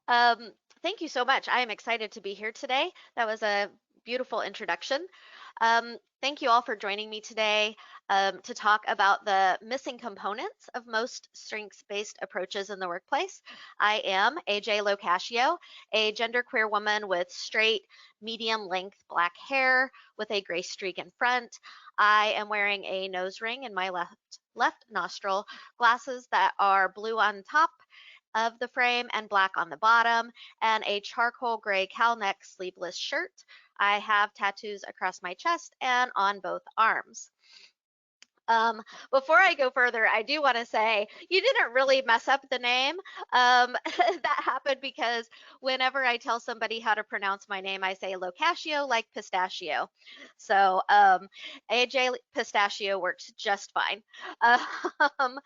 Um, Thank you so much. I am excited to be here today. That was a beautiful introduction. Thank you all for joining me today to talk about the missing components of most strengths-based approaches in the workplace. I am AJ Locashio, a genderqueer woman with straight, medium-length black hair with a gray streak in front. I am wearing a nose ring in my left nostril, glasses that are blue on top of the frame and black on the bottom, and a charcoal gray cowl neck sleeveless shirt. I have tattoos across my chest and on both arms. Um, Before I go further, I do want to say you didn't really mess up the name. That happened because whenever I tell somebody how to pronounce my name, I say Locashio like pistachio. So AJ Pistachio works just fine. Um,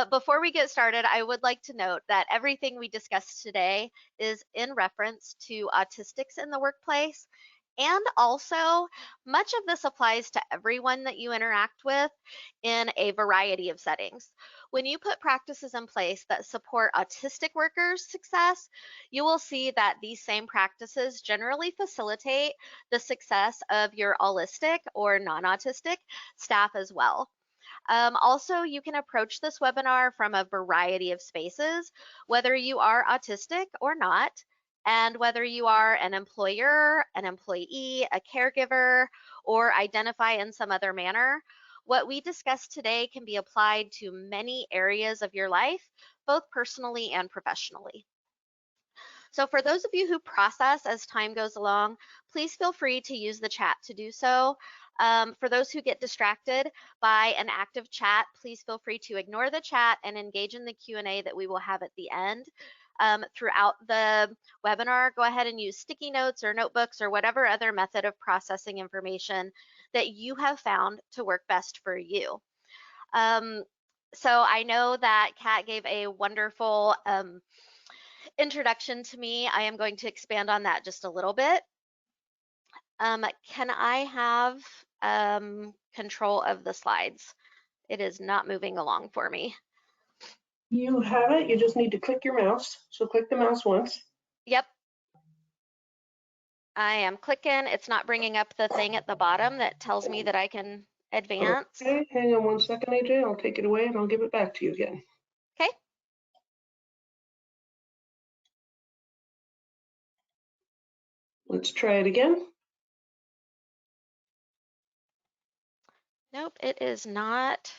Before we get started, I would like to note that everything we discussed today is in reference to autistics in the workplace. And also, much of this applies to everyone that you interact with in a variety of settings. When you put practices in place that support autistic workers' success, you will see that these same practices generally facilitate the success of your allistic or non-autistic staff as well. Also, you can approach this webinar from a variety of spaces, whether you are autistic or not, and whether you are an employer, an employee, a caregiver, or identify in some other manner. What we discussed today can be applied to many areas of your life, both personally and professionally. So for those of you who process as time goes along, please feel free to use the chat to do so. For those who get distracted by an active chat, please feel free to ignore the chat and engage in the Q&A that we will have at the end. Throughout the webinar, go ahead and use sticky notes or notebooks or whatever other method of processing information that you have found to work best for you. So I know that Kat gave a wonderful introduction to me. I am going to expand on that just a little bit. Can I have control of the slides? It is not moving along for me. You have it, you just need to click your mouse. So click the mouse once. Yep. I am clicking. It's not bringing up the thing at the bottom that tells me that I can advance. Okay, hang on 1 second, AJ. I'll take it away and I'll give it back to you again. Okay. Let's try it again. Nope, it is not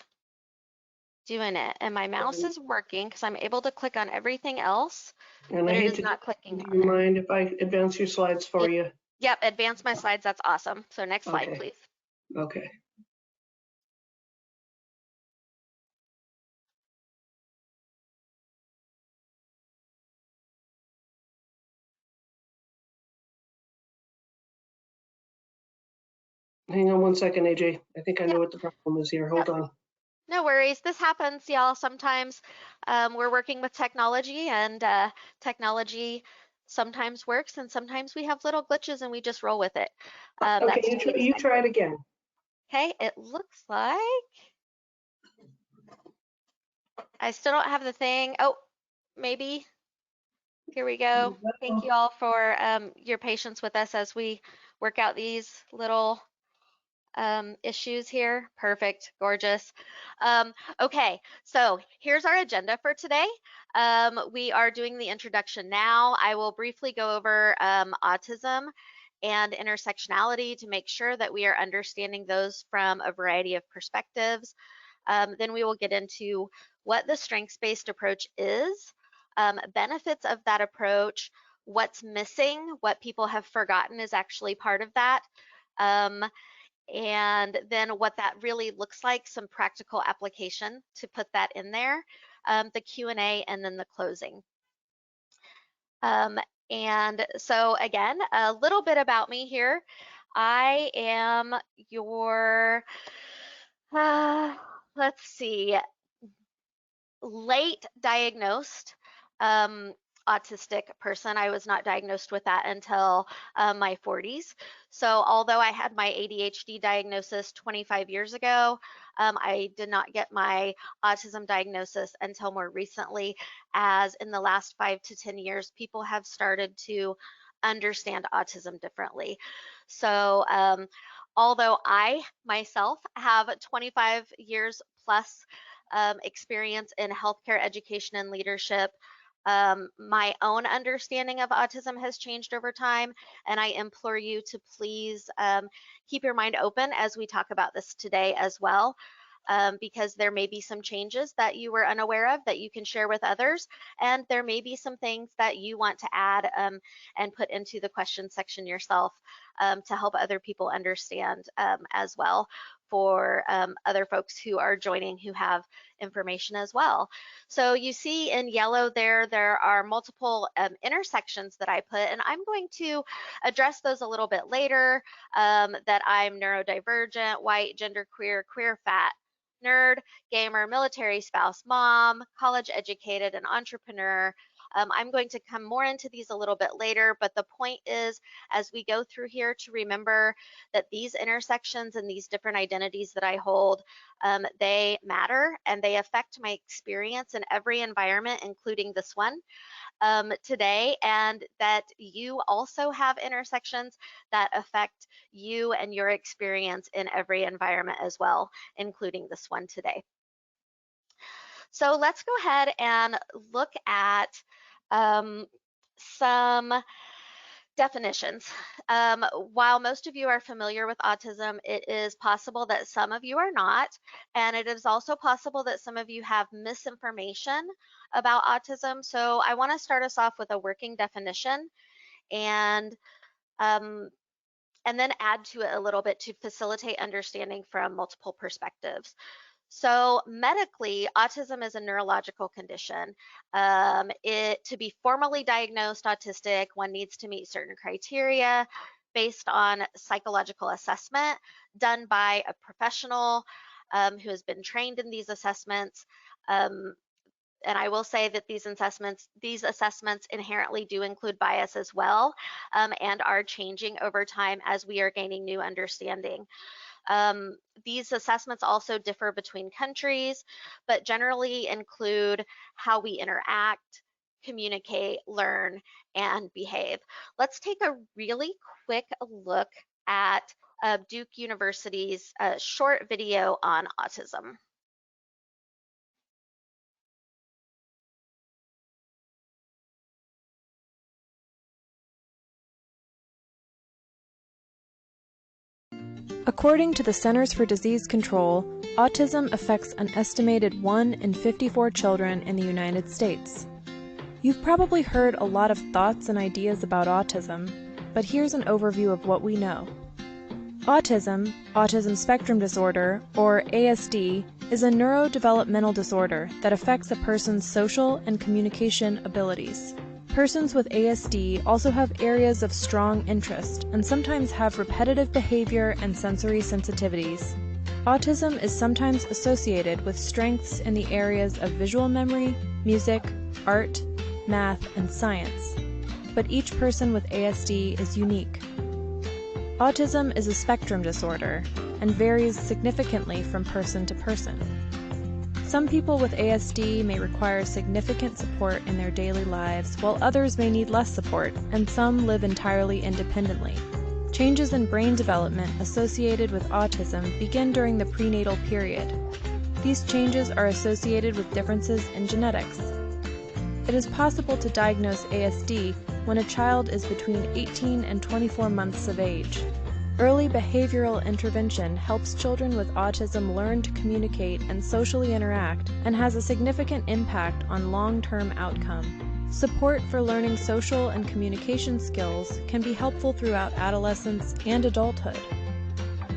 doing it. And my mouse is working because I'm able to click on everything else, And but I it hate is to, not clicking do on you it. mind if I advance your slides for you? Yep, advance my slides. That's awesome. So next slide, Okay. please. Okay. Hang on 1 second, AJ. I think I know what the problem is here. Hold on. No worries. This happens, y'all. Sometimes we're working with technology, and technology sometimes works, and sometimes we have little glitches, and we just roll with it. Okay, you try it again. Okay, it looks like I still don't have the thing. Oh, maybe. Here we go. Thank you all for your patience with us as we work out these little issues here. Perfect, gorgeous. Okay, so here's our agenda for today. We are doing the introduction now. I will briefly go over autism and intersectionality to make sure that we are understanding those from a variety of perspectives. Then we will get into what the strengths-based approach is, benefits of that approach, what's missing, what people have forgotten is actually part of that, and then what that really looks like, some practical application to put that in there, the Q&A, and then the closing. And so again, a little bit about me here. I am your, let's see, late diagnosed autistic person. I was not diagnosed with that until my 40s. So although I had my ADHD diagnosis 25 years ago, I did not get my autism diagnosis until more recently, as in the last 5 to 10 years, people have started to understand autism differently. So although I myself have 25 years plus experience in healthcare education and leadership, my own understanding of autism has changed over time, and I implore you to please keep your mind open as we talk about this today as well. Because there may be some changes that you were unaware of that you can share with others, and there may be some things that you want to add and put into the question section yourself to help other people understand as well, for other folks who are joining who have information as well. So you see in yellow there are multiple intersections that I put, and I'm going to address those a little bit later, that I'm neurodivergent, white, genderqueer, queer, fat, nerd, gamer, military spouse, mom, college educated, and entrepreneur. I'm going to come more into these a little bit later, but the point is, as we go through here, to remember that these intersections and these different identities that I hold, they matter and they affect my experience in every environment, including this one today, and that you also have intersections that affect you and your experience in every environment as well, including this one today. So let's go ahead and look at some definitions. While most of you are familiar with autism, it is possible that some of you are not, and it is also possible that some of you have misinformation about autism. So I want to start us off with a working definition, and um, and then add to it a little bit to facilitate understanding from multiple perspectives. So medically, autism is a neurological condition. To be formally diagnosed autistic, one needs to meet certain criteria based on psychological assessment done by a professional who has been trained in these assessments. And I will say that these assessments inherently do include bias as well, and are changing over time as we are gaining new understanding. These assessments also differ between countries, but generally include how we interact, communicate, learn, and behave. Let's take a really quick look at Duke University's short video on autism. According to the Centers for Disease Control, autism affects an estimated 1 in 54 children in the United States. You've probably heard a lot of thoughts and ideas about autism, but here's an overview of what we know. Autism, autism spectrum disorder, or ASD, is a neurodevelopmental disorder that affects a person's social and communication abilities. Persons with ASD also have areas of strong interest and sometimes have repetitive behavior and sensory sensitivities. Autism is sometimes associated with strengths in the areas of visual memory, music, art, math, and science. But each person with ASD is unique. Autism is a spectrum disorder and varies significantly from person to person. Some people with ASD may require significant support in their daily lives, while others may need less support, and some live entirely independently. Changes in brain development associated with autism begin during the prenatal period. These changes are associated with differences in genetics. It is possible to diagnose ASD when a child is between 18 and 24 months of age. Early behavioral intervention helps children with autism learn to communicate and socially interact, and has a significant impact on long-term outcome. Support for learning social and communication skills can be helpful throughout adolescence and adulthood.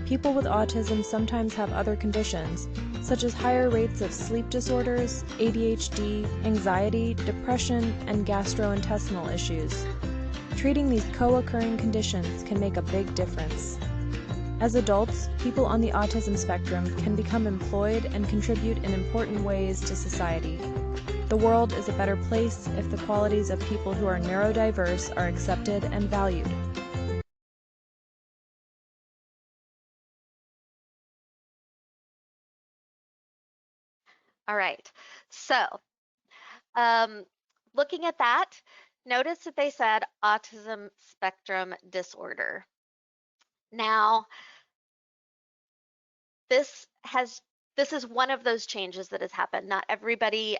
People with autism sometimes have other conditions, such as higher rates of sleep disorders, ADHD, anxiety, depression, and gastrointestinal issues. Treating these co-occurring conditions can make a big difference. As adults, people on the autism spectrum can become employed and contribute in important ways to society. The world is a better place if the qualities of people who are neurodiverse are accepted and valued. All right. So, um, looking at that, notice that they said autism spectrum disorder. Now, this has this is one of those changes that has happened. Not everybody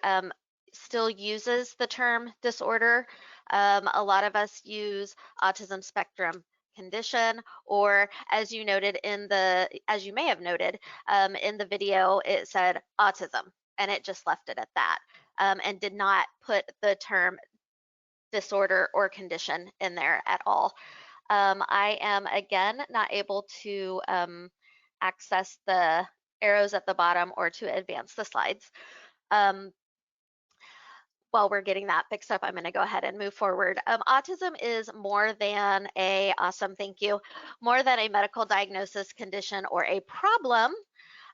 still uses the term disorder. A lot of us use autism spectrum condition, or as you noted as you may have noted in the video, it said autism, and it just left it at that, and did not put the term disorder or condition in there at all. I am again not able to access the arrows at the bottom or to advance the slides. Um, while we're getting that fixed up, I'm going to go ahead and move forward. Autism is more than awesome, thank you, more than a medical diagnosis, condition, or a problem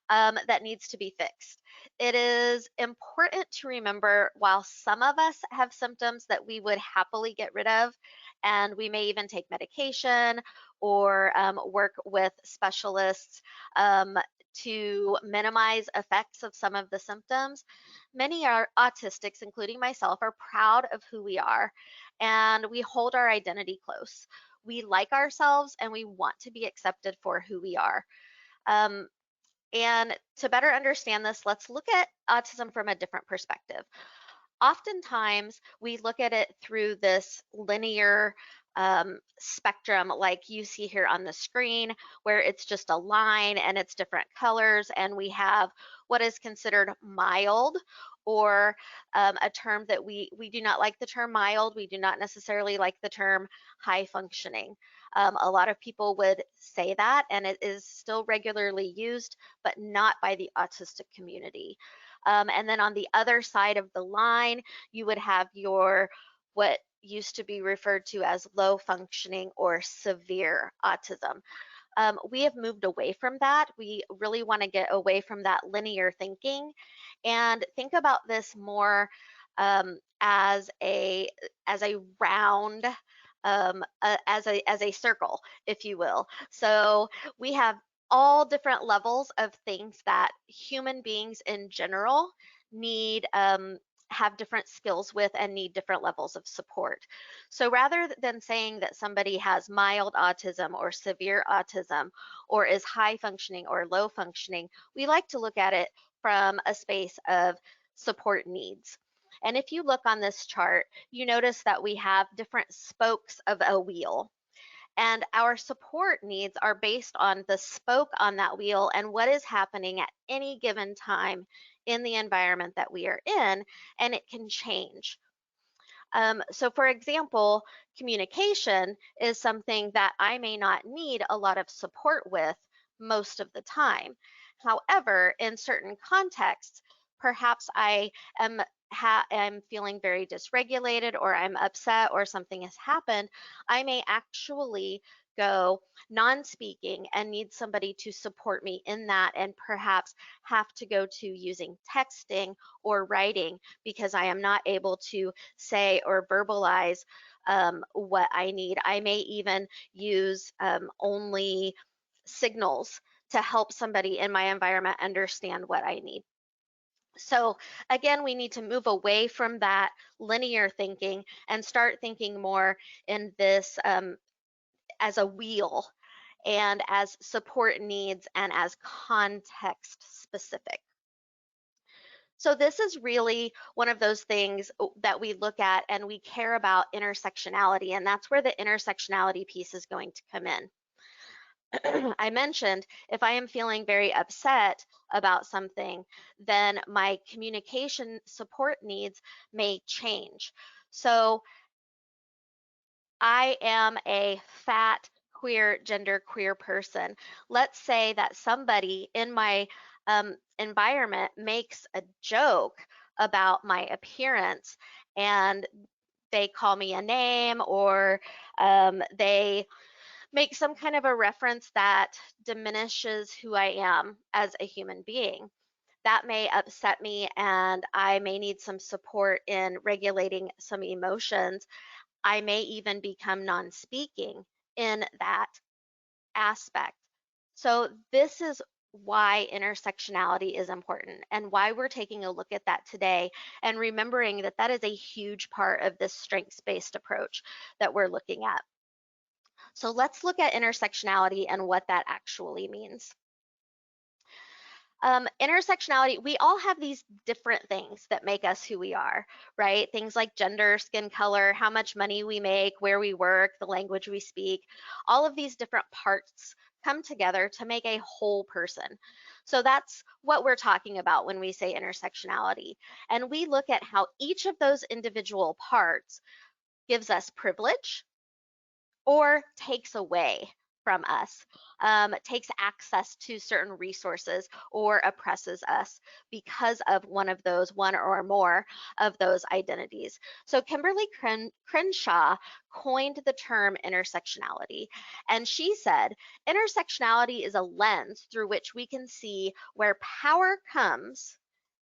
that needs to be fixed. It is important to remember while some of us have symptoms that we would happily get rid of, and we may even take medication or work with specialists to minimize effects of some of the symptoms. Many are autistics, including myself, are proud of who we are, and we hold our identity close. We like ourselves and we want to be accepted for who we are. Um, and to better understand this, let's look at autism from a different perspective. Oftentimes, we look at it through this linear spectrum, like you see here on the screen, where it's just a line and it's different colors, and we have what is considered mild, or a term that we do not like the term mild. We do not necessarily like the term high functioning. A lot of people would say that, and it is still regularly used, but not by the autistic community. And then on the other side of the line, you would have your what used to be referred to as low functioning or severe autism. We have moved away from that. We really want to get away from that linear thinking and think about this more as a round, as a circle, if you will. So we have all different levels of things that human beings in general need, have different skills with, and need different levels of support. So rather than saying that somebody has mild autism or severe autism, or is high functioning or low functioning, we like to look at it from a space of support needs. And if you look on this chart, you notice that we have different spokes of a wheel. And our support needs are based on the spoke on that wheel and what is happening at any given time in the environment that we are in, and it can change. So for example, communication is something that I may not need a lot of support with most of the time. However, in certain contexts, perhaps I am feeling very dysregulated, or I'm upset, or something has happened. I may actually go non-speaking and need somebody to support me in that, and perhaps have to go to using texting or writing because I am not able to say or verbalize what I need. I may even use only signals to help somebody in my environment understand what I need. So again, we need to move away from that linear thinking and start thinking more in this as a wheel, and as support needs, and as context specific. So this is really one of those things that we look at, and we care about intersectionality, and that's where the intersectionality piece is going to come in. I mentioned if I am feeling very upset about something, then my communication support needs may change. So I am a fat, queer, gender queer person. Let's say that somebody in my environment makes a joke about my appearance, and they call me a name, or they make some kind of a reference that diminishes who I am as a human being. that may upset me and I may need some support in regulating some emotions. I may even become non speaking in that aspect. So, this is why intersectionality is important and why we're taking a look at that today and remembering that that is a huge part of this strengths based approach that we're looking at. So, let's look at intersectionality and what that actually means. Intersectionality, we all have these different things that make us who we are, right? Things like gender, skin color, how much money we make, where we work, the language we speak. All of these different parts come together to make a whole person. So that's what we're talking about when we say intersectionality. And we look at how each of those individual parts gives us privilege or takes away from us, takes access to certain resources, or oppresses us because of one or more of those identities. So Kimberly Crenshaw coined the term intersectionality, and she said, intersectionality is a lens through which we can see where power comes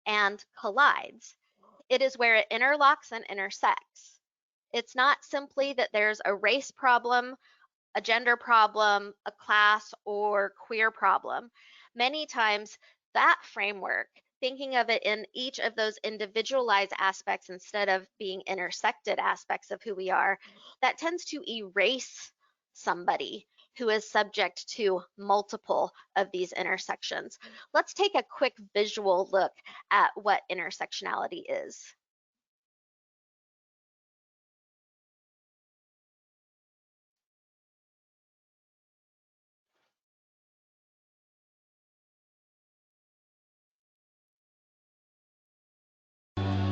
and collides. It is where it interlocks and intersects. It's not simply that there's a race problem, a gender problem, a class, or queer problem. Many times, that framework, thinking of it in each of those individualized aspects instead of being intersected aspects of who we are, that tends to erase somebody who is subject to multiple of these intersections. Let's take a quick visual look at what intersectionality is.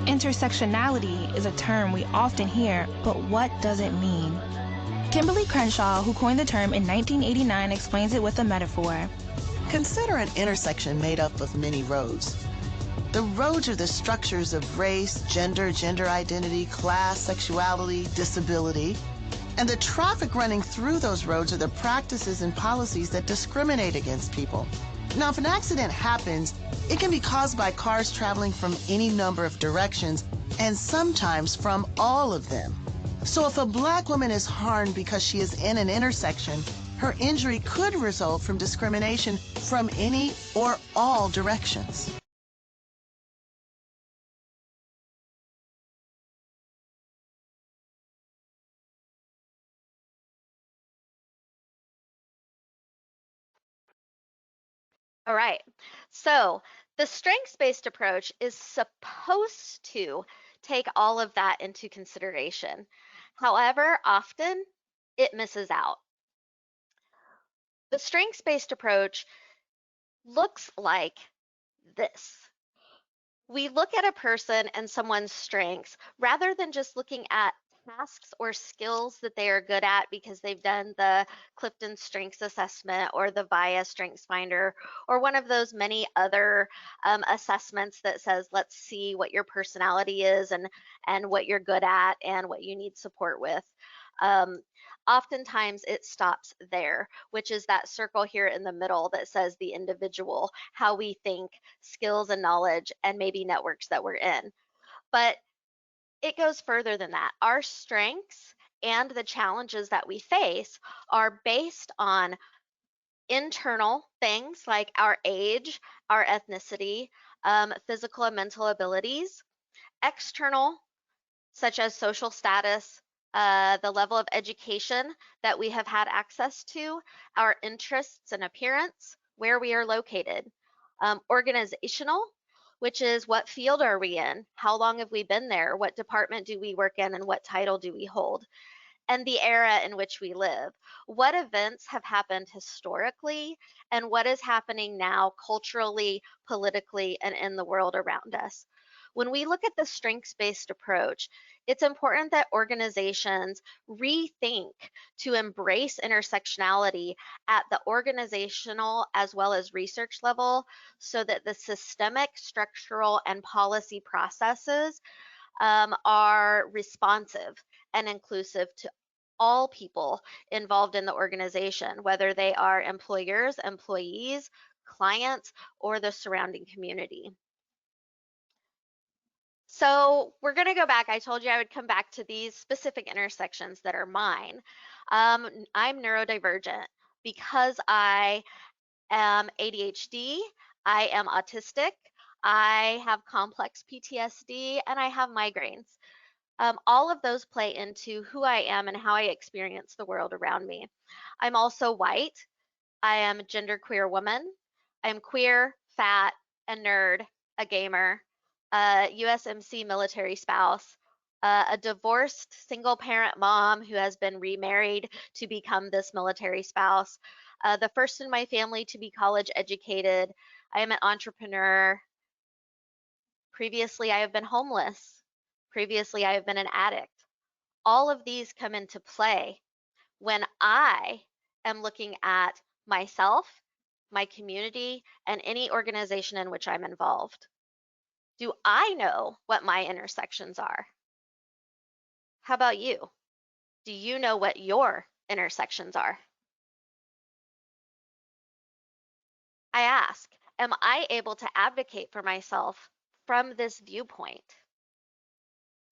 Intersectionality is a term we often hear, but what does it mean? Kimberly Crenshaw, who coined the term in 1989, explains it with a metaphor. Consider an intersection made up of many roads. The roads are the structures of race, gender identity, class, sexuality, disability. And the traffic running through those roads are the practices and policies that discriminate against people. Now, if an accident happens, it can be caused by cars traveling from any number of directions, and sometimes from all of them. So if a Black woman is harmed because she is in an intersection, her injury could result from discrimination from any or all directions. All right. So the strengths-based approach is supposed to take all of that into consideration. However, often it misses out. The strengths-based approach looks like this. We look at a person and someone's strengths rather than just looking at tasks or skills that they are good at because they've done the Clifton Strengths Assessment or the VIA Strengths Finder or one of those many other assessments that says, let's see what your personality is and what you're good at and what you need support with. Um, Oftentimes it stops there, which is that circle here in the middle that says the individual, how we think, skills and knowledge, and maybe networks that we're in. But it goes further than that. Our strengths and the challenges that we face are based on internal things like our age, our ethnicity, physical and mental abilities, external such as social status, the level of education that we have had access to, our interests and appearance, where we are located, organizational, which is what field are we in, how long have we been there, what department do we work in, and what title do we hold, and the era in which we live. What events have happened historically, and what is happening now culturally, politically, and in the world around us. When we look at the strengths based approach, it's important that organizations rethink to embrace intersectionality at the organizational as well as research level so that the systemic, structural, and policy processes are responsive and inclusive to all people involved in the organization, whether they are employers, employees, clients, or the surrounding community. So we're going to go back. I told you I would come back to these specific intersections that are mine. I'm neurodivergent because I am ADHD, I am autistic, I have complex PTSD, and I have migraines. All of those play into who I am and how I experience the world around me. I'm also white. I am a genderqueer woman. I am queer, fat, a nerd, a gamer, a USMC military spouse, a divorced single parent mom who has been remarried to become this military spouse, the first in my family to be college educated. I am an entrepreneur. Previously, I have been homeless. Previously, I have been an addict. All of these come into play when I am looking at myself, my community, and any organization in which I'm involved. Do I know what my intersections are? How about you? Do you know what your intersections are? I ask, am I able to advocate for myself from this viewpoint?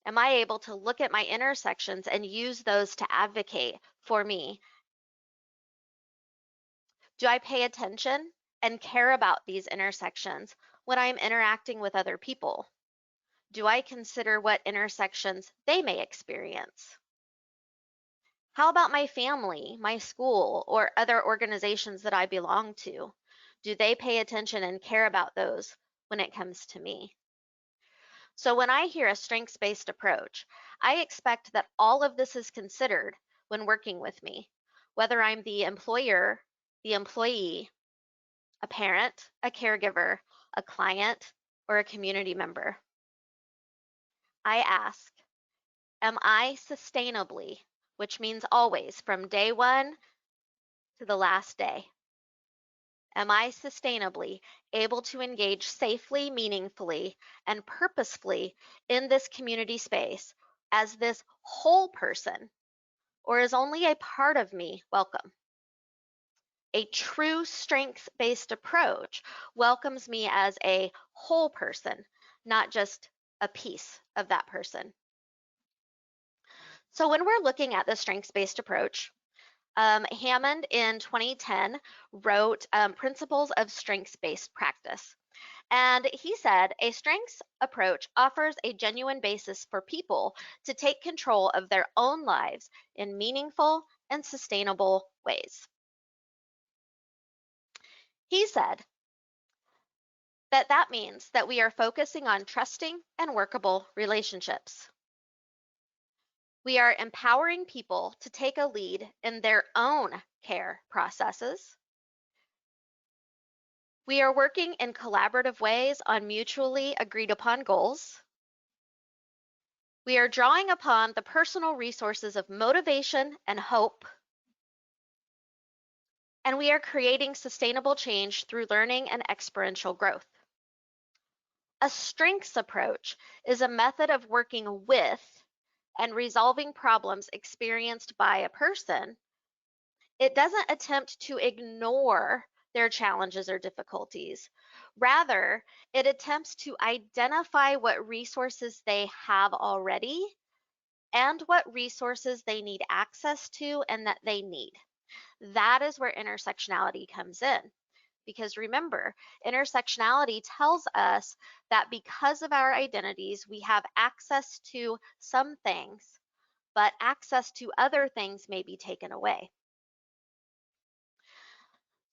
Am I able to look at my intersections and use those to advocate for me? Do I pay attention and care about these intersections when I'm interacting with other people? Do I consider what intersections they may experience? How about my family, my school, or other organizations that I belong to? Do they pay attention and care about those when it comes to me? So when I hear a strengths-based approach, I expect that all of this is considered when working with me, whether I'm the employer, the employee, a parent, a caregiver, a client, or a community member. I ask, am I sustainably, which means always from day one to the last day, am I sustainably able to engage safely, meaningfully, and purposefully in this community space as this whole person, or is only a part of me welcome? A true strengths-based approach welcomes me as a whole person, not just a piece of that person. So when we're looking at the strengths-based approach, Hammond in 2010 wrote Principles of Strengths-Based Practice. And he said, a strengths approach offers a genuine basis for people to take control of their own lives in meaningful and sustainable ways. He said that means that we are focusing on trusting and workable relationships. We are empowering people to take a lead in their own care processes. We are working in collaborative ways on mutually agreed upon goals. We are drawing upon the personal resources of motivation and hope. And we are creating sustainable change through learning and experiential growth. A strengths approach is a method of working with and resolving problems experienced by a person. It doesn't attempt to ignore their challenges or difficulties. Rather, it attempts to identify what resources they have already and what resources they need access to and that they need. That is where intersectionality comes in. Because remember, intersectionality tells us that because of our identities, we have access to some things, but access to other things may be taken away.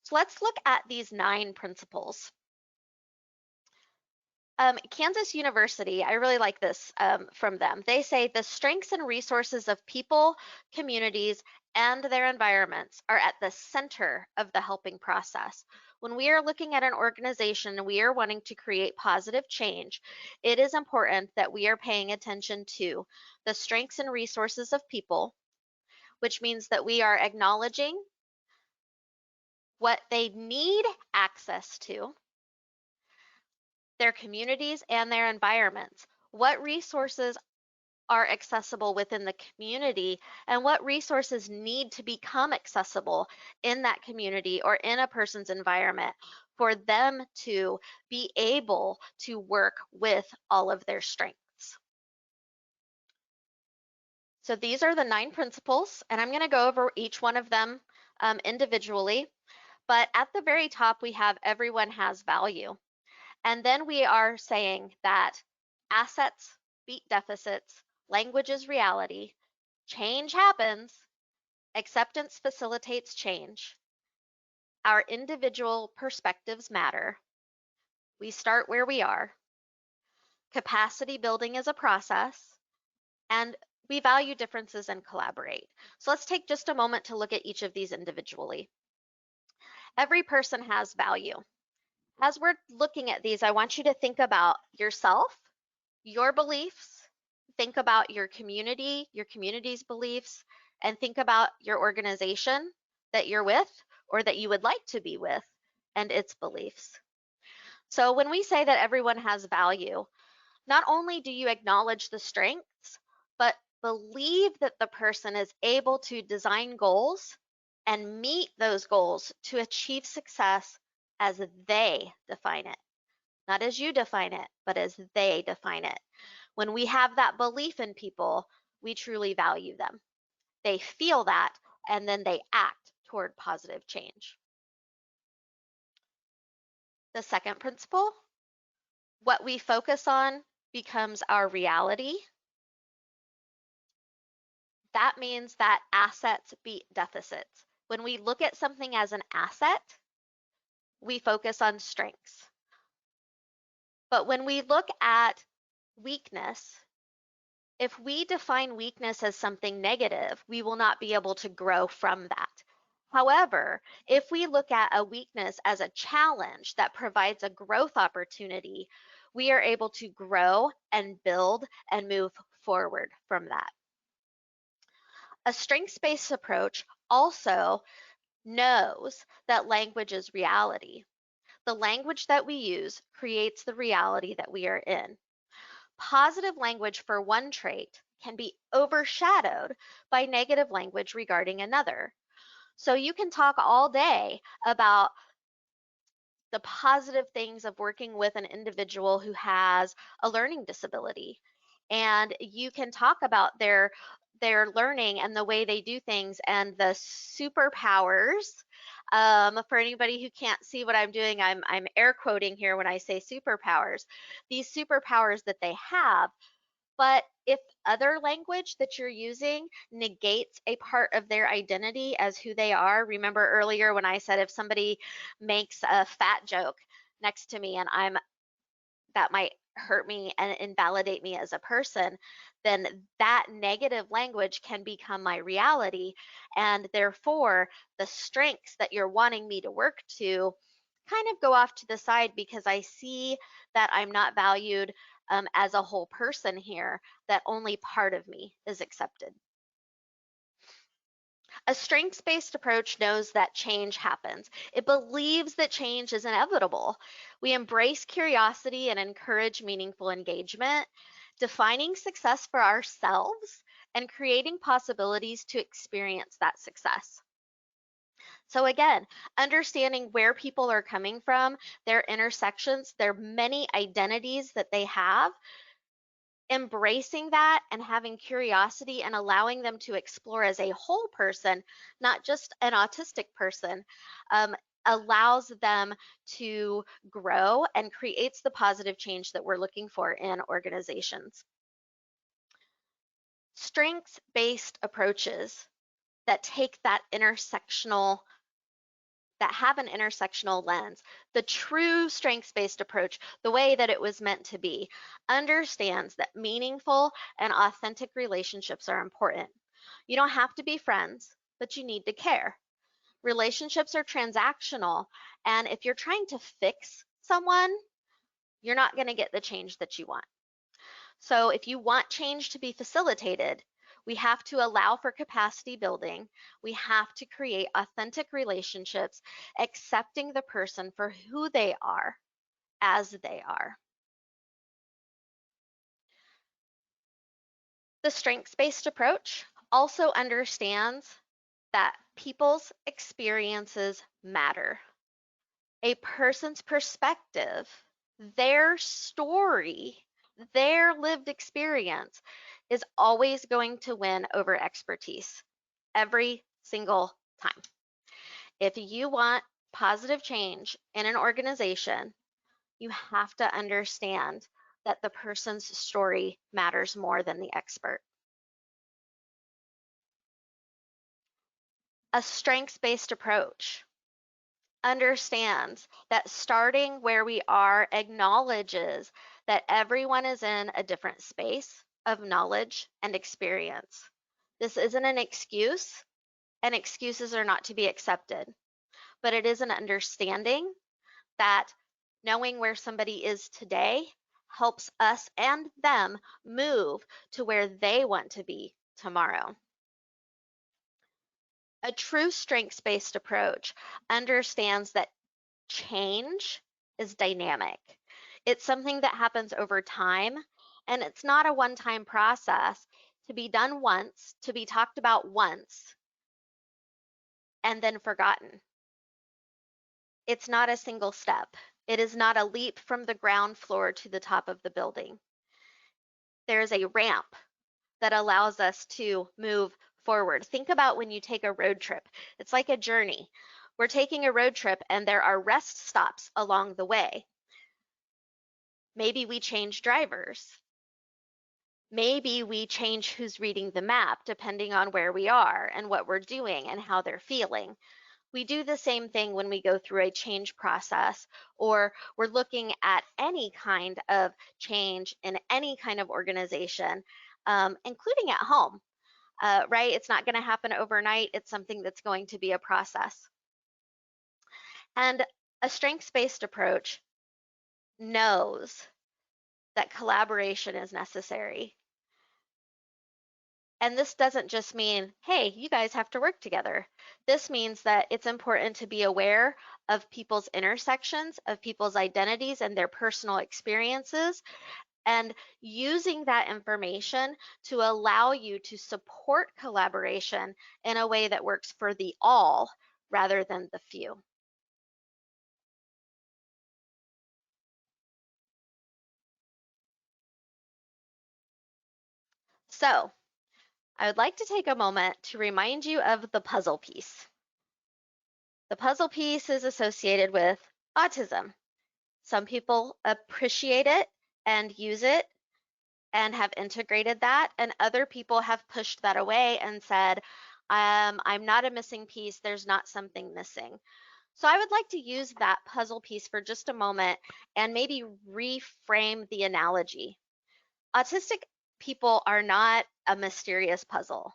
So let's look at these 9 principles. Kansas University, I really like this from them. They say the strengths and resources of people, communities, and their environments are at the center of the helping process. When we are looking at an organization and we are wanting to create positive change, it is important that we are paying attention to the strengths and resources of people, which means that we are acknowledging what they need access to, their communities and their environments. What resources are accessible within the community and what resources need to become accessible in that community or in a person's environment for them to be able to work with all of their strengths. So these are the 9 principles, and I'm going to go over each one of them individually. But at the very top, we have everyone has value. And then we are saying that assets beat deficits, language is reality, change happens, acceptance facilitates change, our individual perspectives matter, we start where we are, capacity building is a process, and we value differences and collaborate. So let's take just a moment to look at each of these individually. Every person has value. As we're looking at these, I want you to think about yourself, your beliefs, think about your community's beliefs, and think about your organization that you're with or that you would like to be with and its beliefs. So when we say that everyone has value, not only do you acknowledge the strengths, but believe that the person is able to design goals and meet those goals to achieve success as they define it. Not as you define it, but as they define it. When we have that belief in people, we truly value them. They feel that, and then they act toward positive change. The second principle, what we focus on becomes our reality. That means that assets beat deficits. When we look at something as an asset, we focus on strengths. But when we look at weakness, if we define weakness as something negative, we will not be able to grow from that. However, if we look at a weakness as a challenge that provides a growth opportunity, we are able to grow and build and move forward from that. A strengths-based approach also knows that language is reality. The language that we use creates the reality that we are in. Positive language for one trait can be overshadowed by negative language regarding another. So you can talk all day about the positive things of working with an individual who has a learning disability. And you can talk about their learning and the way they do things and the superpowers. For anybody who can't see what I'm doing, I'm air quoting here when I say superpowers. These superpowers that they have, but if other language that you're using negates a part of their identity as who they are, remember earlier when I said if somebody makes a fat joke next to me and that might hurt me and invalidate me as a person, then that negative language can become my reality. And therefore, the strengths that you're wanting me to work to kind of go off to the side because I see that I'm not valued as a whole person here, that only part of me is accepted. A strengths-based approach knows that change happens. It believes that change is inevitable. We embrace curiosity and encourage meaningful engagement, defining success for ourselves and creating possibilities to experience that success. So again, understanding where people are coming from, their intersections, their many identities that they have, embracing that and having curiosity and allowing them to explore as a whole person, not just an autistic person, allows them to grow and creates the positive change that we're looking for in organizations. Strengths-based approaches that take that have an intersectional lens. The true strengths-based approach, the way that it was meant to be, understands that meaningful and authentic relationships are important. You don't have to be friends, but you need to care. Relationships are transactional, and if you're trying to fix someone, you're not going to get the change that you want. So if you want change to be facilitated, we have to allow for capacity building. We have to create authentic relationships, accepting the person for who they are as they are. The strengths-based approach also understands that people's experiences matter. A person's perspective, their story, their lived experience is always going to win over expertise every single time. If you want positive change in an organization, you have to understand that the person's story matters more than the expert. A strengths-based approach understands that starting where we are acknowledges that everyone is in a different space of knowledge and experience. This isn't an excuse, and excuses are not to be accepted, but it is an understanding that knowing where somebody is today helps us and them move to where they want to be tomorrow. A true strengths-based approach understands that change is dynamic. It's something that happens over time, and it's not a one-time process to be done once, to be talked about once, and then forgotten. It's not a single step. It is not a leap from the ground floor to the top of the building. There is a ramp that allows us to move forward. Think about when you take a road trip. It's like a journey. We're taking a road trip and there are rest stops along the way. Maybe we change drivers. Maybe we change who's reading the map depending on where we are and what we're doing and how they're feeling. We do the same thing when we go through a change process, or we're looking at any kind of change in any kind of organization, including at home, right? It's not going to happen overnight. It's something that's going to be a process. And a strengths-based approach knows that collaboration is necessary. And this doesn't just mean, hey, you guys have to work together. This means that it's important to be aware of people's intersections, of people's identities and their personal experiences, and using that information to allow you to support collaboration in a way that works for the all rather than the few. So, I would like to take a moment to remind you of the puzzle piece. The puzzle piece is associated with autism. Some people appreciate it and use it and have integrated that, and other people have pushed that away and said, I'm not a missing piece, there's not something missing. So I would like to use that puzzle piece for just a moment and maybe reframe the analogy. Autistic people are not a mysterious puzzle.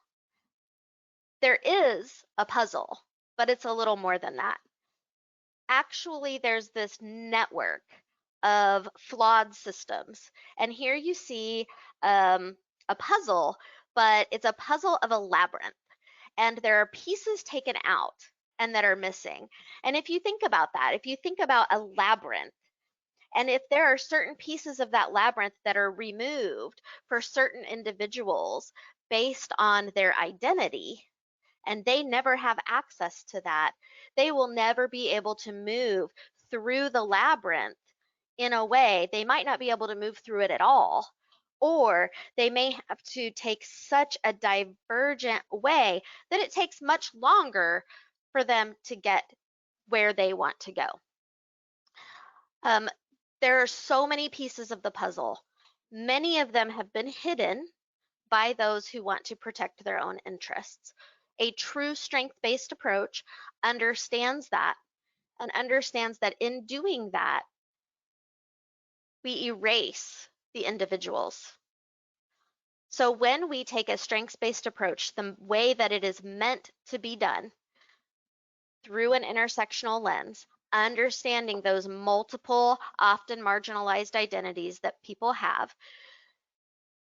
There is a puzzle, but it's a little more than that. Actually, there's this network of flawed systems. And here you see a puzzle, but it's a puzzle of a labyrinth. And there are pieces taken out and that are missing. And if you think about that, if you think about a labyrinth, and if there are certain pieces of that labyrinth that are removed for certain individuals based on their identity, and they never have access to that, they will never be able to move through the labyrinth in a way. They might not be able to move through it at all, or they may have to take such a divergent way that it takes much longer for them to get where they want to go. There are so many pieces of the puzzle. Many of them have been hidden by those who want to protect their own interests. A true strength-based approach understands that and understands that in doing that, we erase the individuals. So when we take a strengths-based approach, the way that it is meant to be done through an intersectional lens, understanding those multiple, often marginalized identities that people have,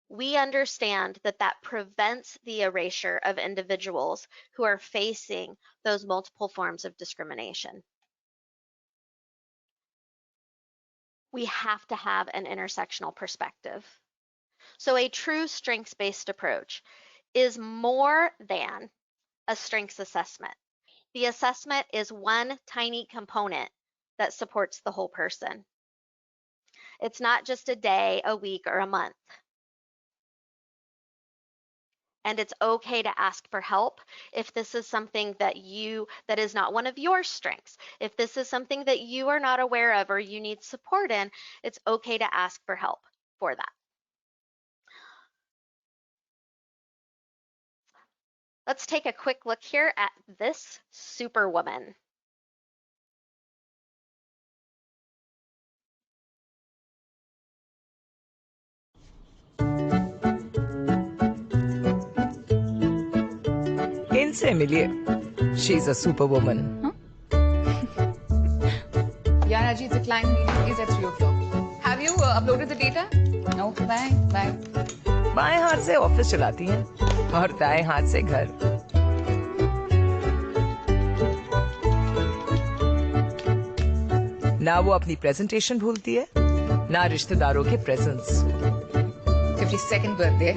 we understand that that prevents the erasure of individuals who are facing those multiple forms of discrimination. We have to have an intersectional perspective. So a true strengths-based approach is more than a strengths assessment. The assessment is one tiny component that supports the whole person. It's not just a day, a week, or a month. And it's okay to ask for help if this is something that is not one of your strengths. If this is something that you are not aware of or you need support in, it's okay to ask for help for that. Let's take a quick look here at this superwoman. इनसे मिलिए. She's a superwoman. Yeah, Raji, the client meeting is at 3 o'clock. Have you uploaded the data? No. Bye. Bye. बाएं हाथ से office चलाती हैं और दाएं हाथ से घर. ना वो अपनी प्रेजेंटेशन भूलती है, ना रिश्तेदारों के प्रेजेंट्स. 52nd birthday.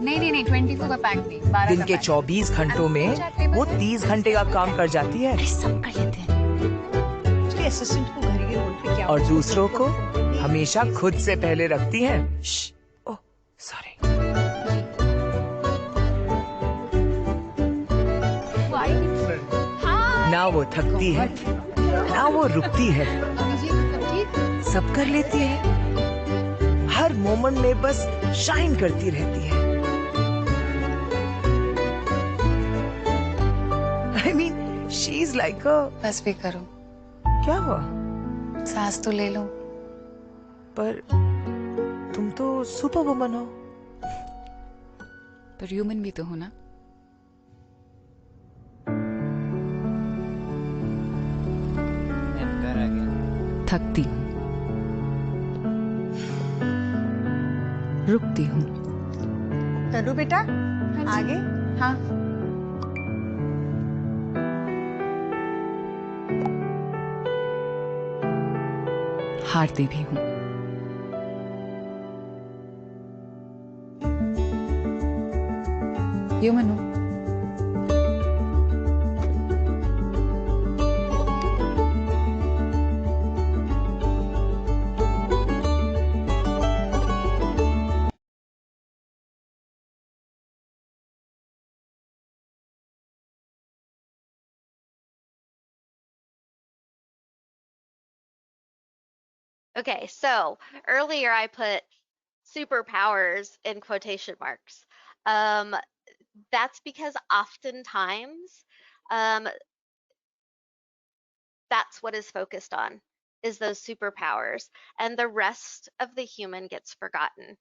नहीं 24 का पैक नहीं, 12 दिन का के पैक. 24 घंटों में वो 30 घंटे का काम कर जाती है. सब कर लेते हैं. उसके असिस्टेंट को घर के रोल पे क्या और दूसरों को हमेशा खुद से पहले रखती हैं. ओह, सॉरी. ना वो थकती है, ना वो रुकती है. सब कर लेती है. हर मोमेंट में बस शाइन करती रहती है. I mean, she's like a... बस भी करो. क्या हुआ? सांस तो ले लो. पर तुम तो सुपर वुमन हो. पर ह्यूमन भी तो हो ना. थकती हूँ, रुकती हूँ. करूँ बेटा? आगे? हाँ. हारती भी हूँ. ह्यूमन हूँ. Okay, so earlier I put superpowers in quotation marks. That's because oftentimes that's what is focused on, is those superpowers, and the rest of the human gets forgotten.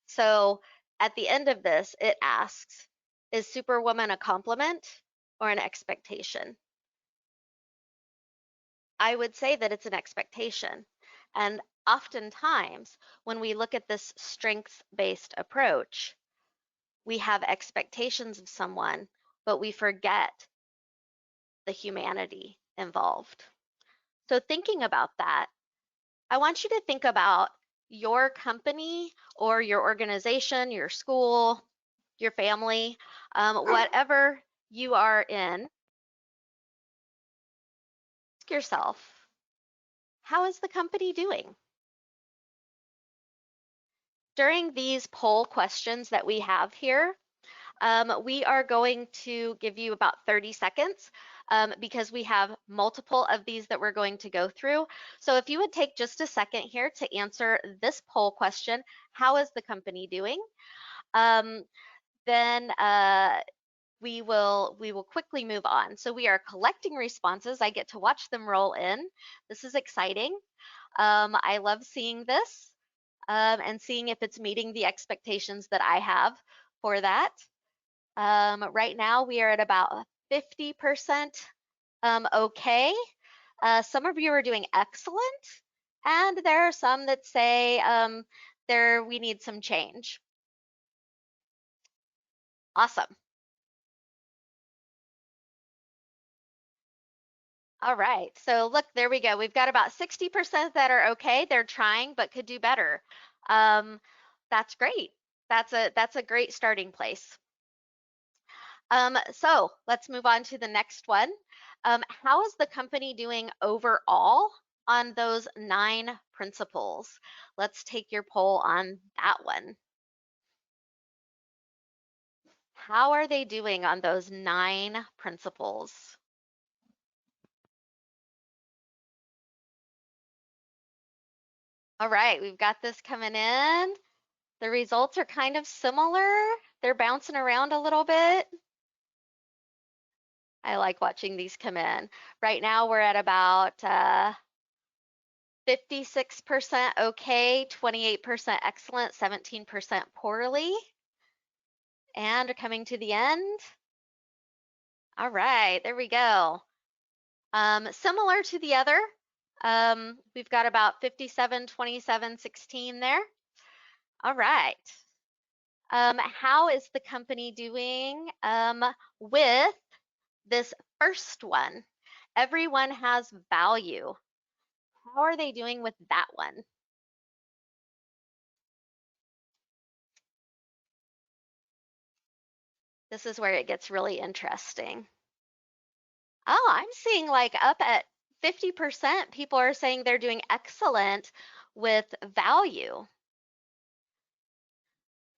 So at the end of this, it asks, is superwoman a compliment or an expectation? I would say that it's an expectation. And oftentimes, when we look at this strengths-based approach, we have expectations of someone, but we forget the humanity involved. So thinking about that, I want you to think about your company or your organization, your school, your family, whatever you are in. Ask yourself, how is the company doing? During these poll questions that we have here, we are going to give you about 30 seconds because we have multiple of these that we're going to go through. So if you would take just a second here to answer this poll question, how is the company doing? Then we will quickly move on. So we are collecting responses. I get to watch them roll in. This is exciting. I love seeing this and seeing if it's meeting the expectations that I have for that. Right now we are at about 50% okay. Some of you are doing excellent, and there are some that say we need some change. Awesome. All right, so look, there we go. We've got about 60% that are okay. They're trying, but could do better. That's great. That's a great starting place. So let's move on to the next one. How is the company doing overall on those 9 principles? Let's take your poll on that one. How are they doing on those 9 principles? All right, we've got this coming in. The results are kind of similar. They're bouncing around a little bit. I like watching these come in. Right now we're at about 56% okay, 28% excellent, 17% poorly. And coming to the end. All right, there we go. Similar to the other, we've got about 57, 27, 16 there. All right. How is the company doing with this first one? Everyone has value. How are they doing with that one? This is where it gets really interesting. Oh, I'm seeing like up at 50% people are saying they're doing excellent with value.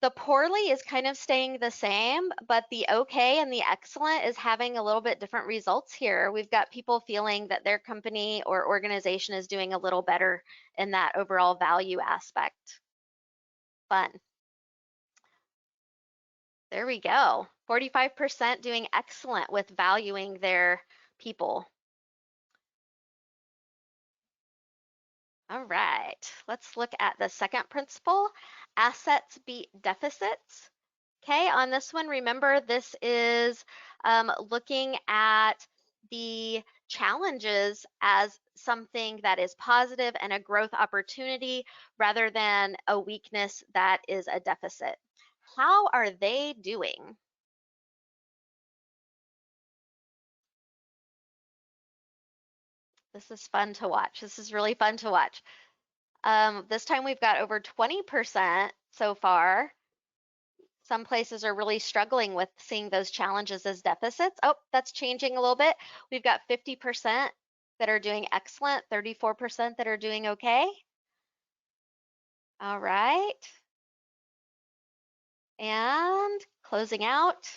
The poorly is kind of staying the same, but the okay and the excellent is having a little bit different results here. We've got people feeling that their company or organization is doing a little better in that overall value aspect. Fun. There we go. 45% doing excellent with valuing their people. All right, let's look at the second principle, assets beat deficits. Okay, on this one, remember this is looking at the challenges as something that is positive and a growth opportunity rather than a weakness that is a deficit. How are they doing? This is fun to watch. This is really fun to watch. This time we've got over 20% so far. Some places are really struggling with seeing those challenges as deficits. Oh, that's changing a little bit. We've got 50% that are doing excellent, 34% that are doing okay. All right. And closing out.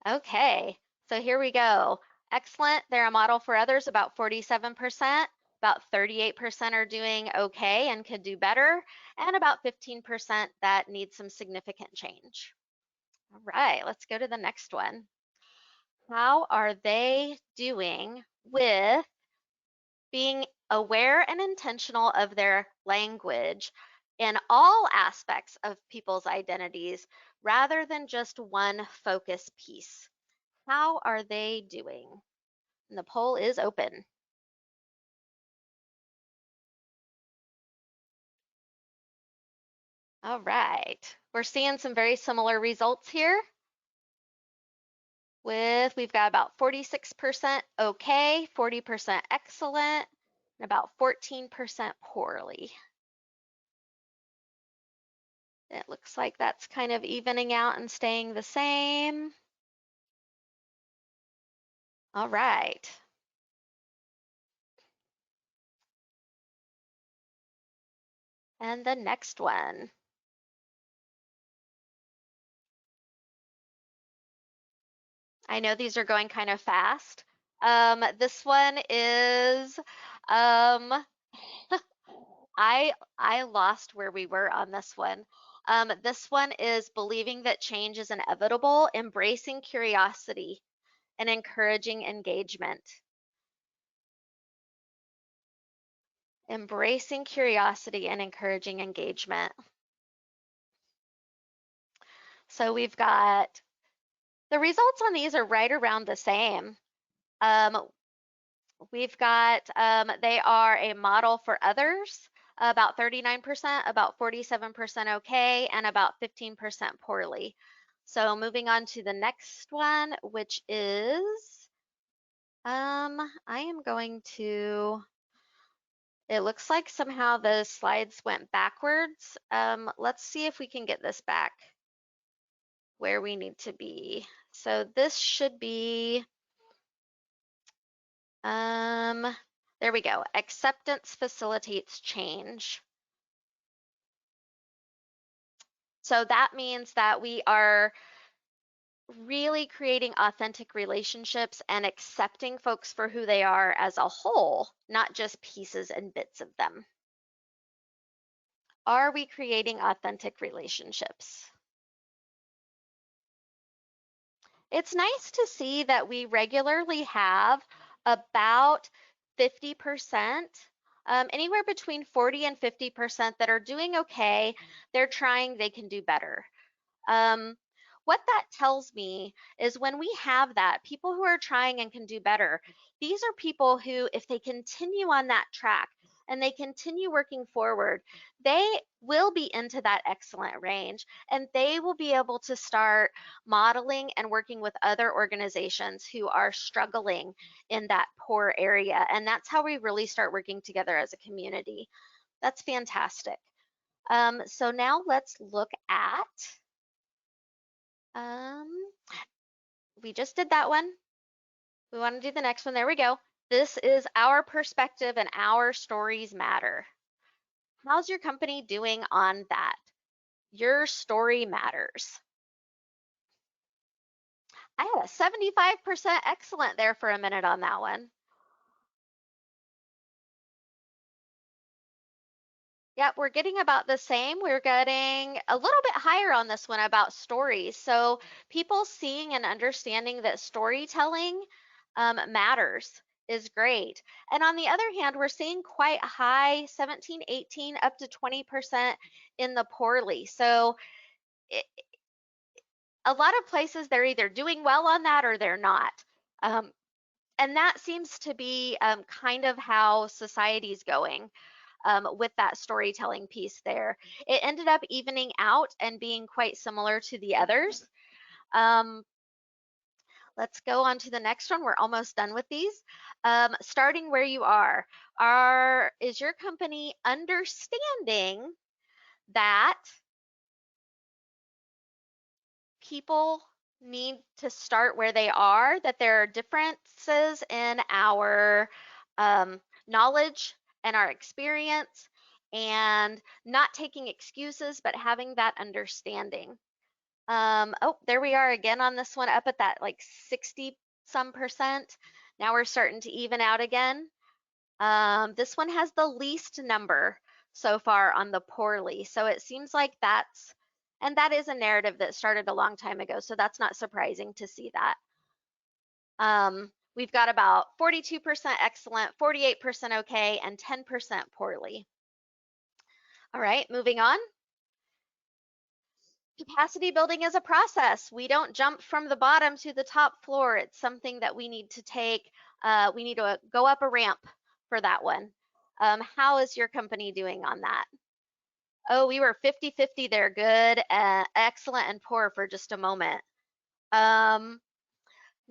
Okay, so here we go. Excellent, they're a model for others, about 47%. About 38% are doing okay and could do better, and about 15% that need some significant change. All right, let's go to the next one. How are they doing with being aware and intentional of their language in all aspects of people's identities rather than just one focus piece? How are they doing? And the poll is open. All right, we're seeing some very similar results here. We've got about 46% okay, 40% excellent, and about 14% poorly. It looks like that's kind of evening out and staying the same. All right. And the next one. I know these are going kind of fast. This one is, I lost where we were on this one. This one is believing that change is inevitable, embracing curiosity, and encouraging engagement. Embracing curiosity and encouraging engagement. So we've got, the results on these are right around the same. We've got, they are a model for others, about 39%, about 47% okay, and about 15% poorly. So moving on to the next one, which is, I am going to, it looks like somehow the slides went backwards. Let's see if we can get this back where we need to be. So this should be, there we go. Acceptance facilitates change. So that means that we are really creating authentic relationships and accepting folks for who they are as a whole, not just pieces and bits of them. Are we creating authentic relationships? It's nice to see that we regularly have about 50%, anywhere between 40 and 50% that are doing okay. They're trying, they can do better. What that tells me is when we have that, people who are trying and can do better, these are people who, if they continue on that track and they continue working forward, they will be into that excellent range and they will be able to start modeling and working with other organizations who are struggling in that poor area. And that's how we really start working together as a community. That's fantastic. So now let's look at we just did that one. We want to do the next one. There we go. This is our perspective and our stories matter. How's your company doing on that? Your story matters. I had a 75% excellent there for a minute on that one. Yep, we're getting about the same. We're getting a little bit higher on this one about stories. So people seeing and understanding that storytelling matters is great. And on the other hand, we're seeing quite high 17, 18, up to 20% in the poorly. So a lot of places they're either doing well on that or they're not. And that seems to be kind of how society's going. With that storytelling piece there. It ended up evening out and being quite similar to the others. Let's go on to the next one. We're almost done with these. Starting where you are. Is your company understanding that people need to start where they are, that there are differences in our knowledge and our experience, and not taking excuses, but having that understanding. Oh, there we are again on this one, up at that like 60 some percent. Now we're starting to even out again. This one has the least number so far on the poorly. So it seems like and that is a narrative that started a long time ago. So that's not surprising to see that. We've got about 42% excellent, 48% okay, and 10% poorly. All right, moving on. Capacity building is a process. We don't jump from the bottom to the top floor. It's something that we need to take, we need to go up a ramp for that one. How is your company doing on that? Oh, we were 50-50 there, good, excellent, and poor for just a moment.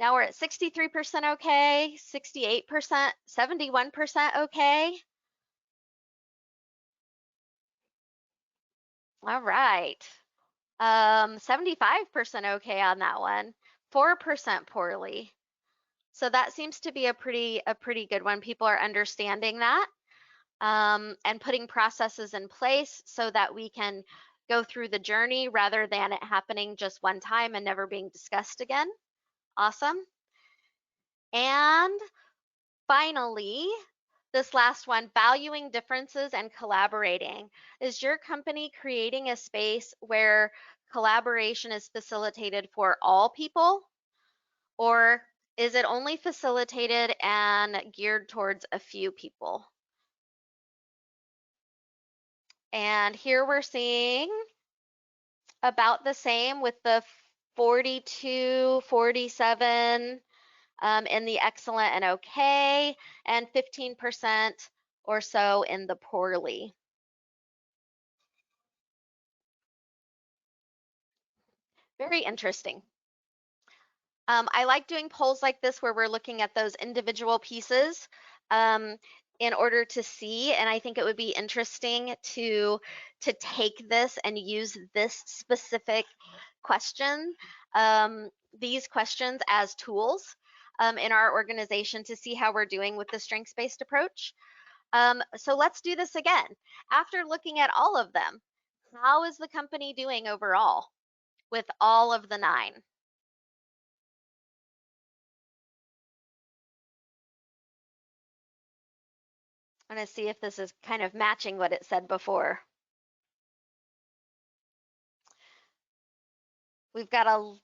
Now we're at 63% okay, 68%, 71% okay. All right. 75% okay on that one, 4% poorly. So that seems to be a pretty good one. People are understanding that and putting processes in place so that we can go through the journey rather than it happening just one time and never being discussed again. Awesome. And finally, this last one, valuing differences and collaborating. Is your company creating a space where collaboration is facilitated for all people? Or is it only facilitated and geared towards a few people? And here we're seeing about the same with the 42, 47 in the excellent and okay, and 15% or so in the poorly. Very interesting. I like doing polls like this where we're looking at those individual pieces in order to see, and I think it would be interesting to take this and use this specific question these questions as tools in our organization to see how we're doing with the strengths-based approach. So let's do this again. After looking at all of them, how is the company doing overall with all of the 9? I'm going to see if this is kind of matching what it said before. We've got a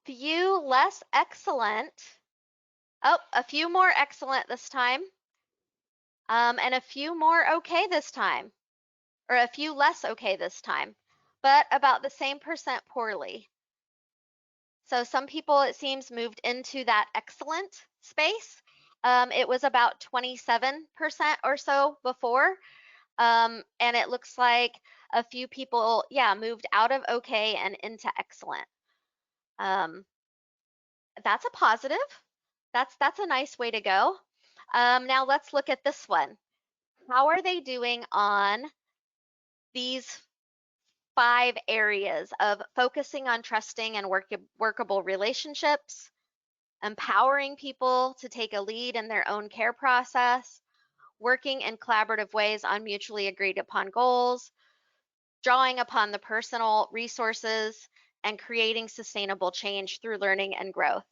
few less excellent. Oh, a few more excellent this time. And a few more okay this time. Or a few less okay this time. But about the same percent poorly. So some people, it seems, moved into that excellent space. It was about 27% or so before. And it looks like a few people, yeah, moved out of okay and into excellent. That's a positive. That's a nice way to go. Now let's look at this one. How are they doing on these 5 areas of focusing on trusting and workable relationships, empowering people to take a lead in their own care process, working in collaborative ways on mutually agreed upon goals, drawing upon the personal resources, and creating sustainable change through learning and growth?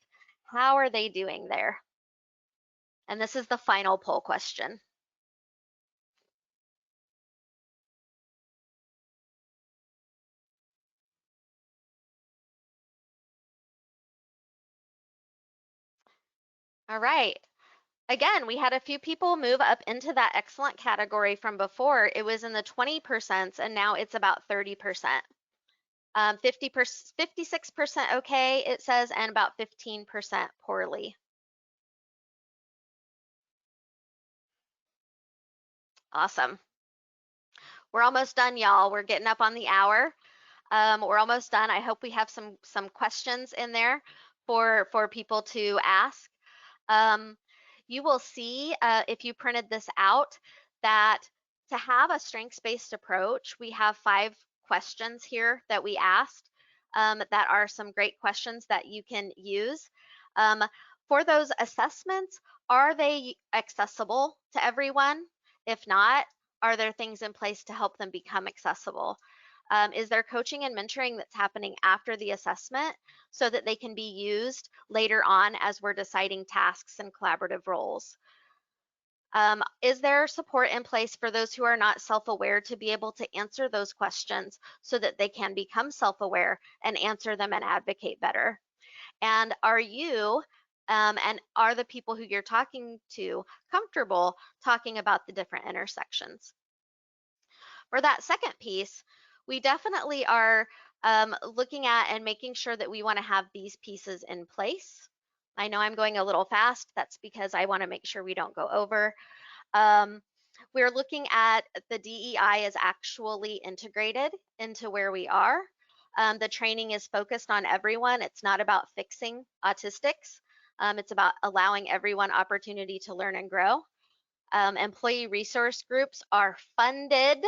How are they doing there? And this is the final poll question. All right. Again, we had a few people move up into that excellent category from before. It was in the 20%, and now it's about 30%. 56% okay, it says, and about 15% poorly. Awesome. We're almost done, y'all. We're getting up on the hour. We're almost done. I hope we have some questions in there for people to ask. You will see if you printed this out that to have a strengths-based approach, we have 5 questions here that we asked that are some great questions that you can use. For those assessments, are they accessible to everyone? If not, are there things in place to help them become accessible? Is there coaching and mentoring that's happening after the assessment so that they can be used later on as we're deciding tasks and collaborative roles? Is there support in place for those who are not self-aware to be able to answer those questions so that they can become self-aware and answer them and advocate better? And are you and are the people who you're talking to comfortable talking about the different intersections? For that second piece, we definitely are looking at and making sure that we want to have these pieces in place. I know I'm going a little fast. That's because I want to make sure we don't go over. We're looking at the DEI is actually integrated into where we are. The training is focused on everyone. It's not about fixing autistics. It's about allowing everyone opportunity to learn and grow. Employee resource groups are funded.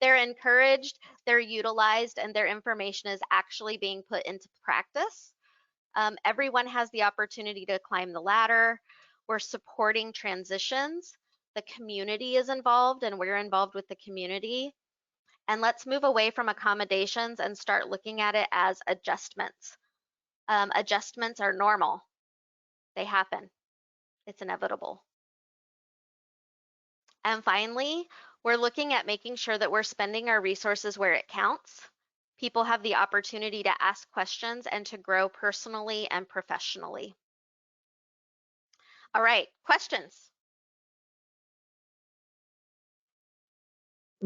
They're encouraged, they're utilized, and their information is actually being put into practice. Everyone has the opportunity to climb the ladder. We're supporting transitions. The community is involved, and we're involved with the community. And let's move away from accommodations and start looking at it as adjustments. Adjustments are normal. They happen. It's inevitable. And finally, we're looking at making sure that we're spending our resources where it counts. People have the opportunity to ask questions and to grow personally and professionally. All right, questions?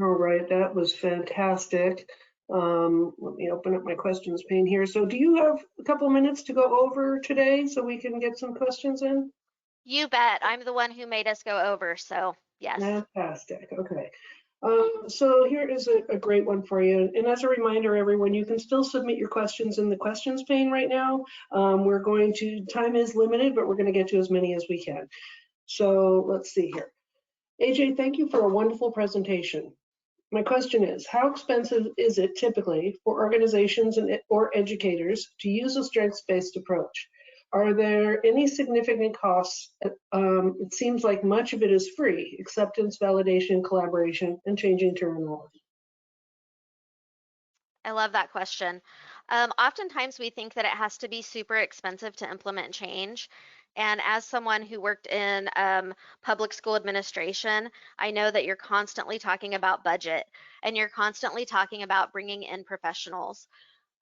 All right, that was fantastic. Let me open up my questions pane here. So do you have a couple minutes to go over today so we can get some questions in? You bet. I'm the one who made us go over, so yes. Fantastic. Okay. So here is a great one for you. And as a reminder, everyone, you can still submit your questions in the questions pane right now. We're going to, time is limited, but we're going to get to as many as we can. So let's see here. AJ, thank you for a wonderful presentation. my question is, how expensive is it typically for organizations or educators to use a strengths-based approach? Are there any significant costs? It seems like much of it is free: acceptance, validation, collaboration, and changing terminology. I love that question. Oftentimes we think that it has to be super expensive to implement change. And as someone who worked in public school administration, I know that you're constantly talking about budget and you're constantly talking about bringing in professionals.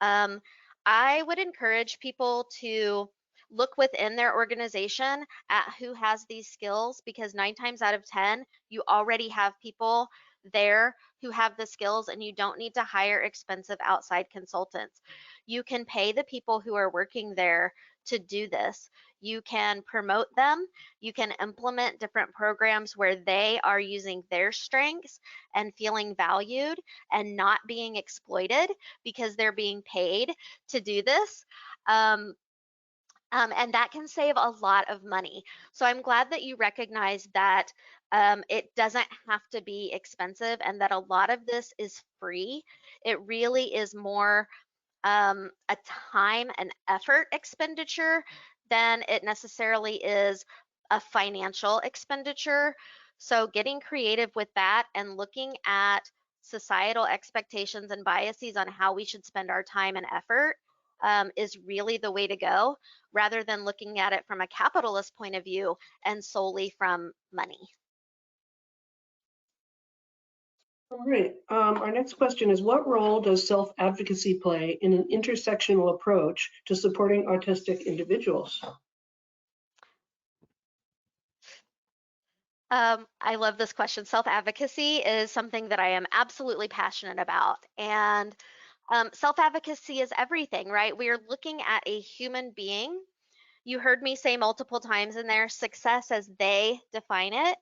Um, I would encourage people to look within their organization at who has these skills, because 9 times out of 10, you already have people there who have the skills and you don't need to hire expensive outside consultants. You can pay the people who are working there to do this. You can promote them. You can implement different programs where they are using their strengths and feeling valued and not being exploited because they're being paid to do this. Um, and that can save a lot of money. So I'm glad that you recognize that it doesn't have to be expensive and that a lot of this is free. It really is more a time and effort expenditure than it necessarily is a financial expenditure. So getting creative with that and looking at societal expectations and biases on how we should spend our time and effort is really the way to go, rather than looking at it from a capitalist point of view and solely from money. All right. Our next question is, what role does self-advocacy play in an intersectional approach to supporting autistic individuals? I love this question. Self-advocacy is something that I am absolutely passionate about. And self-advocacy is everything, right? We are looking at a human being. You heard me say multiple times in there, success as they define it.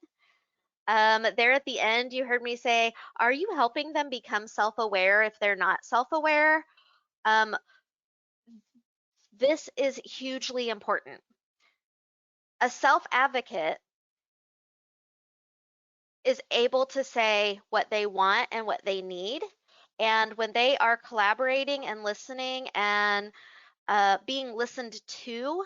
There at the end, you heard me say, are you helping them become self-aware if they're not self-aware? Um, this is hugely important. A self-advocate is able to say what they want and what they need. And when they are collaborating and listening and being listened to,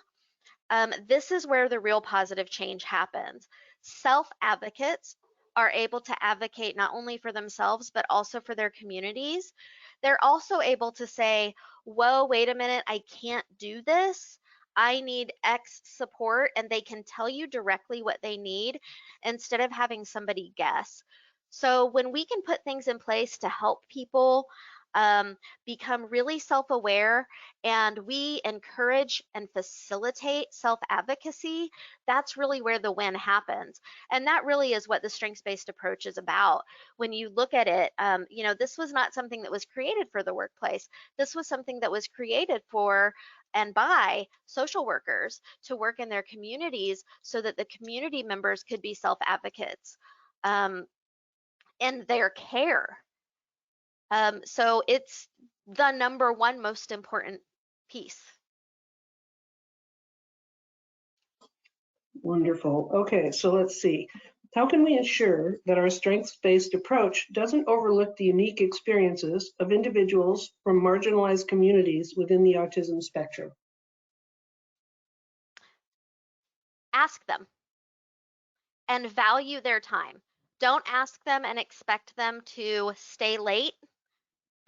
this is where the real positive change happens. Self advocates are able to advocate not only for themselves, but also for their communities. They're also able to say, whoa, wait a minute, I can't do this. I need X support, and they can tell you directly what they need instead of having somebody guess. So, when we can put things in place to help people become really self aware, and we encourage and facilitate self advocacy, that's really where the win happens. And that really is what the strengths based approach is about. When you look at it, this was not something that was created for the workplace. This was something that was created for and by social workers to work in their communities so that the community members could be self advocates in their care. So it's the number one most important piece. Wonderful. Okay, so let's see. How can we ensure that our strengths-based approach doesn't overlook the unique experiences of individuals from marginalized communities within the autism spectrum? Ask them and value their time. Don't ask them and expect them to stay late,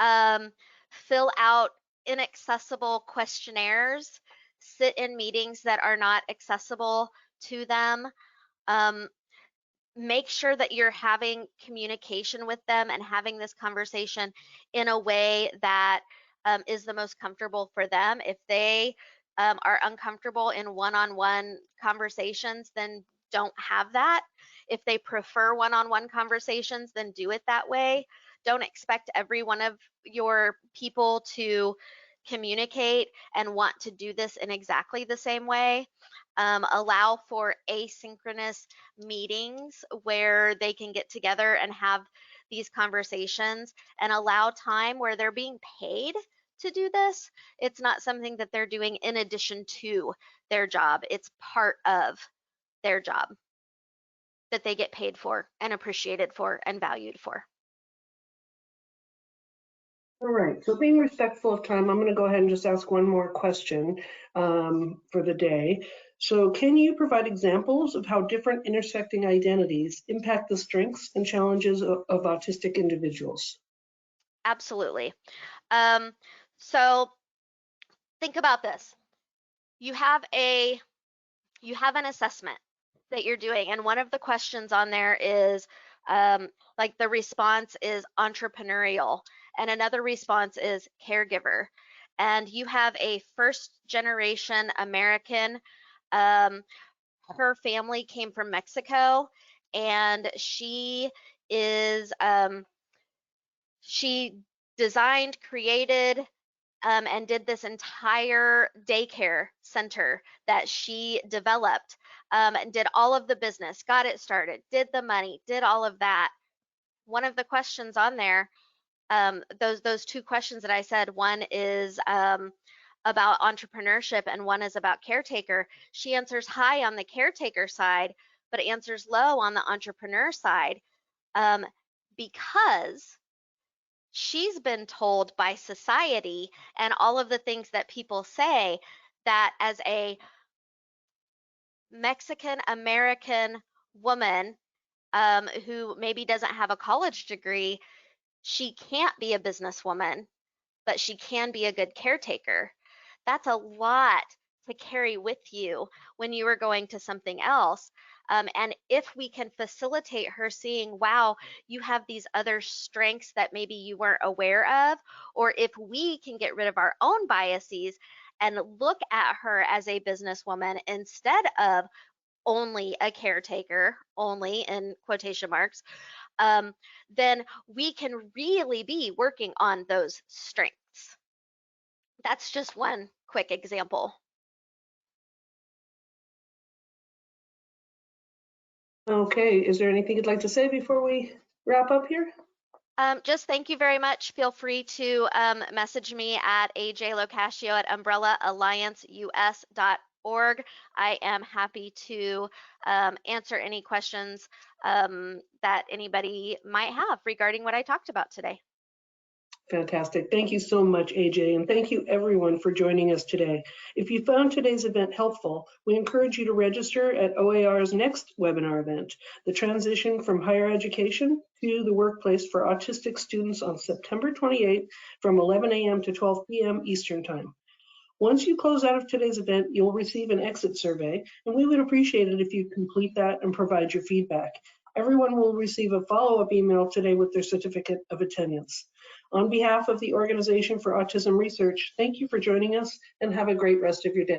um, fill out inaccessible questionnaires, sit in meetings that are not accessible to them. Um, Make sure that you're having communication with them and having this conversation in a way that is the most comfortable for them. If they are uncomfortable in one-on-one conversations, then don't have that. If they prefer one-on-one conversations, then do it that way. Don't expect every one of your people to communicate and want to do this in exactly the same way. Allow for asynchronous meetings where they can get together and have these conversations, and allow time where they're being paid to do this. It's not something that they're doing in addition to their job. It's part of their job that they get paid for and appreciated for and valued for. All right, so being respectful of time, I'm going to go ahead and just ask one more question for the day. So can you provide examples of how different intersecting identities impact the strengths and challenges of autistic individuals? Absolutely. Um, so think about this. You have an assessment that you're doing, and one of the questions on there is like the response is entrepreneurial, and another response is caregiver. And you have a first generation American. Um, her family came from Mexico, and is she designed, created, and did this entire daycare center that she developed, and did all of the business, got it started, did the money, did all of that. One of the questions on there, those two questions that I said, one is about entrepreneurship and one is about caretaker. She answers high on the caretaker side, but answers low on the entrepreneur side, um, because she's been told by society and all of the things that people say that as a Mexican American woman, who maybe doesn't have a college degree, she can't be a businesswoman, but she can be a good caretaker. That's a lot to carry with you when you are going to something else. And if we can facilitate her seeing, wow, you have these other strengths that maybe you weren't aware of, or if we can get rid of our own biases and look at her as a businesswoman instead of only a caretaker, only in quotation marks, then we can really be working on those strengths. That's just one quick example. Okay, is there anything you'd like to say before we wrap up here? Just thank you very much. Feel free to message me at Locashio at umbrellaallianceus.org. I am happy to answer any questions that anybody might have regarding what I talked about today. Fantastic. Thank you so much, AJ, and thank you everyone for joining us today. If you found today's event helpful, we encourage you to register at OAR's next webinar event, the transition from higher education to the workplace for autistic students on September 28th from 11 a.m. to 12 p.m. Eastern Time. Once you close out of today's event, you'll receive an exit survey, and we would appreciate it if you complete that and provide your feedback. Everyone will receive a follow-up email today with their certificate of attendance. On behalf of the Organization for Autism Research, thank you for joining us and have a great rest of your day.